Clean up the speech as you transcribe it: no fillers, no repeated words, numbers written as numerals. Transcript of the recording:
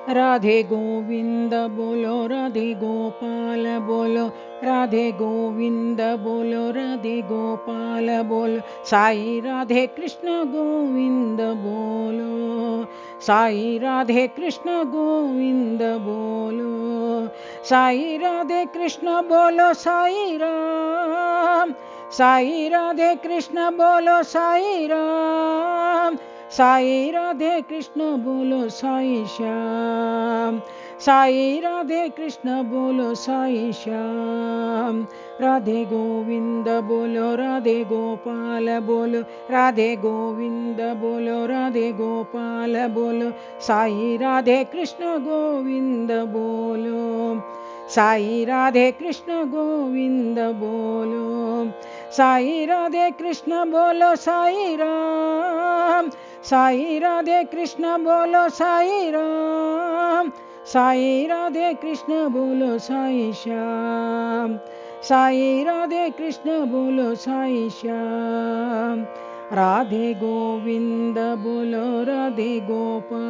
राधे गोविंद बोलो, राधे गोपाल बोलो, राधे गोविंद बोलो, राधे गोपाल बोलो, साई राधे कृष्ण गोविंद बोलो, साई राधे कृष्ण गोविंद बोलो, साई राधे कृष्ण बोलो, साई राम, साई राधे कृष्ण बोलो, साई राम, साई राधे कृष्ण बोलो, साई श्याम, साई राधे कृष्ण बोलो, साई श्याम, राधे गोविंद बोलो, राधे गोपाल बोलो, राधे गोविंद बोलो, राधे गोपाल बोलो, साई राधे कृष्ण गोविंद बोलो, साई राधे कृष्ण गोविंद बोलो, साई राधे कृष्ण बोलो, साई राम, साई राधे कृष्ण बोलो, साई राम, साई राधे कृष्ण बोलो, साई श्याम, साई राधे कृष्ण बोलो, साई श्याम, राधे गोविंद बोलो, राधे गोपाल